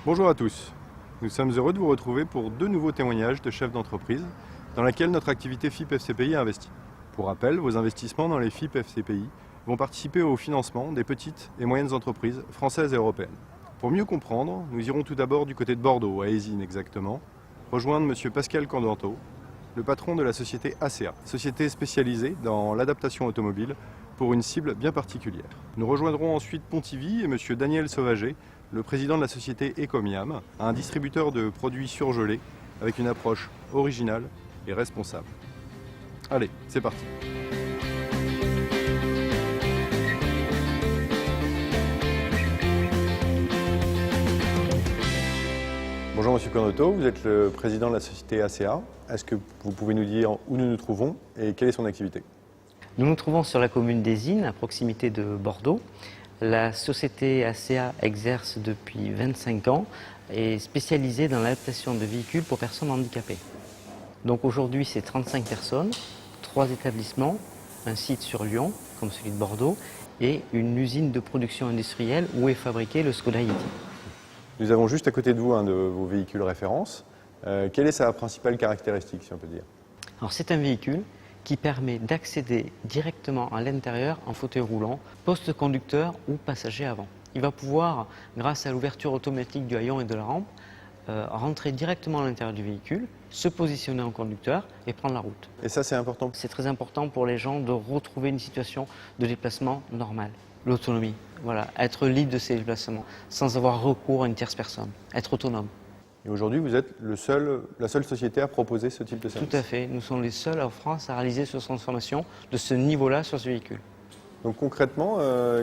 Bonjour à tous, nous sommes heureux de vous retrouver pour deux nouveaux témoignages de chefs d'entreprise dans laquelle notre activité FIP FCPI a investi. Pour rappel, vos investissements dans les FIP FCPI vont participer au financement des petites et moyennes entreprises françaises et européennes. Pour mieux comprendre, nous irons tout d'abord du côté de Bordeaux, à Eysines exactement, rejoindre M. Pascal Candanto, le patron de la société ACA, société spécialisée dans l'adaptation automobile pour une cible bien particulière. Nous rejoindrons ensuite Pontivy et M. Daniel Sauvager, le président de la société Ecomiam, un distributeur de produits surgelés avec une approche originale et responsable. Allez, c'est parti. Bonjour Monsieur Candanto, vous êtes le président de la société ACA. Est-ce que vous pouvez nous dire où nous nous trouvons et quelle est son activité? Nous nous trouvons sur la commune d'Eysines, à proximité de Bordeaux. La société ACA exerce depuis 25 ans et est spécialisée dans l'adaptation de véhicules pour personnes handicapées. Donc aujourd'hui, c'est 35 personnes, 3 établissements, un site sur Lyon, comme celui de Bordeaux, et une usine de production industrielle où est fabriqué le Skoda Yeti. Nous avons juste à côté de vous un de vos véhicules référence. Quelle est sa principale caractéristique, si on peut dire? Alors c'est un véhicule qui permet d'accéder directement à l'intérieur en fauteuil roulant, poste conducteur ou passager avant. Il va pouvoir, grâce à l'ouverture automatique du haillon et de la rampe, rentrer directement à l'intérieur du véhicule, se positionner en conducteur et prendre la route. Et ça, c'est important? C'est très important pour les gens de retrouver une situation de déplacement normale. L'autonomie, voilà, être libre de ses déplacements, sans avoir recours à une tierce personne, être autonome. Et aujourd'hui, vous êtes la seule société à proposer ce type de service? Tout à fait, nous sommes les seuls en France à réaliser cette transformation de ce niveau-là sur ce véhicule. Donc concrètement,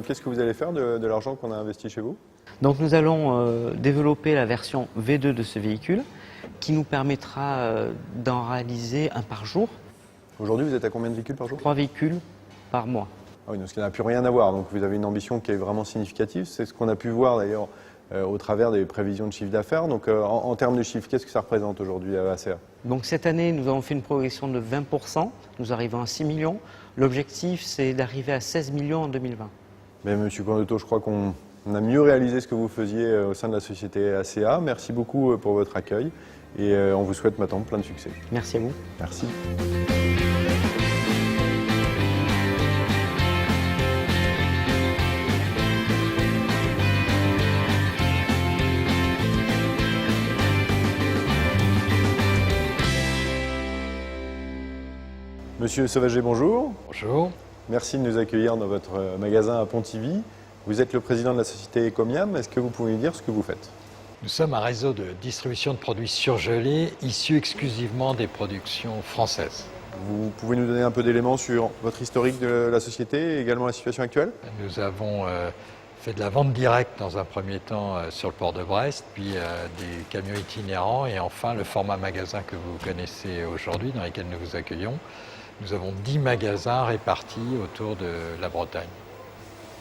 qu'est-ce que vous allez faire de l'argent qu'on a investi chez vous? Donc nous allons développer la version V2 de ce véhicule qui nous permettra d'en réaliser un par jour. Aujourd'hui, vous êtes à combien de véhicules par jour? 3 véhicules par mois. Ah oui, donc ça n'a plus rien à voir. Donc vous avez une ambition qui est vraiment significative. C'est ce qu'on a pu voir d'ailleurs au travers des prévisions de chiffre d'affaires. Donc en termes de chiffres, qu'est-ce que ça représente aujourd'hui à ACA? Donc cette année, nous avons fait une progression de 20%. Nous arrivons à 6 millions. L'objectif, c'est d'arriver à 16 millions en 2020. Mais Monsieur Candanto, je crois qu'on a mieux réalisé ce que vous faisiez au sein de la société ACA. Merci beaucoup pour votre accueil et on vous souhaite maintenant plein de succès. Merci à vous. Merci. Monsieur Sauvager, bonjour. Bonjour. Merci de nous accueillir dans votre magasin à Pontivy. Vous êtes le président de la société Ecomiam. Est-ce que vous pouvez nous dire ce que vous faites? Nous sommes un réseau de distribution de produits surgelés issus exclusivement des productions françaises. Vous pouvez nous donner un peu d'éléments sur votre historique de la société et également la situation actuelle? Nous avons fait de la vente directe dans un premier temps sur le port de Brest, puis des camions itinérants et enfin le format magasin que vous connaissez aujourd'hui dans lequel nous vous accueillons. Nous avons 10 magasins répartis autour de la Bretagne.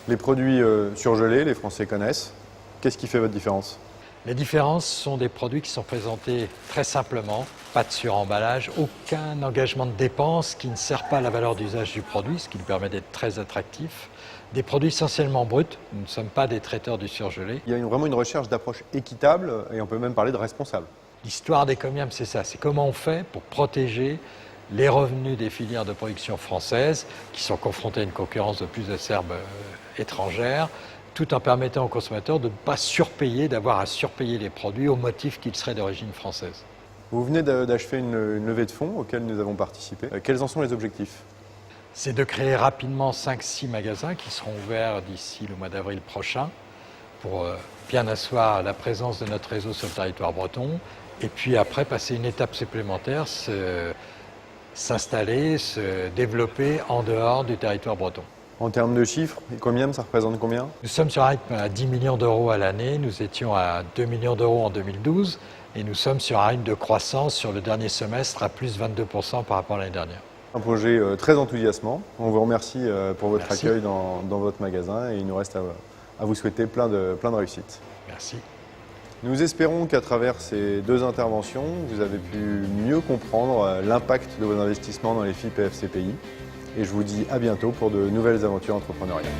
Les produits surgelés, les Français connaissent. Qu'est-ce qui fait votre différence? Les différences sont des produits qui sont présentés très simplement, pas de suremballage, aucun engagement de dépense qui ne sert pas à la valeur d'usage du produit, ce qui lui permet d'être très attractif. Des produits essentiellement bruts, nous ne sommes pas des traiteurs du surgelé. Il y a vraiment une recherche d'approche équitable et on peut même parler de responsable. L'histoire d'Ecomiam, c'est ça, c'est comment on fait pour protéger les revenus des filières de production françaises qui sont confrontées à une concurrence de plus acerbe étrangère, tout en permettant aux consommateurs de ne pas surpayer, d'avoir à surpayer les produits au motif qu'ils seraient d'origine française. Vous venez d'achever une levée de fonds auquel nous avons participé. Quels en sont les objectifs? C'est de créer rapidement 5-6 magasins qui seront ouverts d'ici le mois d'avril prochain pour bien asseoir la présence de notre réseau sur le territoire breton et puis après passer une étape supplémentaire, s'installer, se développer en dehors du territoire breton. En termes de chiffres, Ecomiam, ça représente combien? Nous sommes sur un rythme à 10 millions d'euros à l'année, nous étions à 2 millions d'euros en 2012 et nous sommes sur un rythme de croissance sur le dernier semestre à plus 22% par rapport à l'année dernière. Un projet très enthousiasmant. On vous remercie pour votre Merci. accueil dans votre magasin et il nous reste à vous souhaiter plein de réussites. Merci. Nous espérons qu'à travers ces deux interventions, vous avez pu mieux comprendre l'impact de vos investissements dans les FIP et FCPI. Et je vous dis à bientôt pour de nouvelles aventures entrepreneuriales.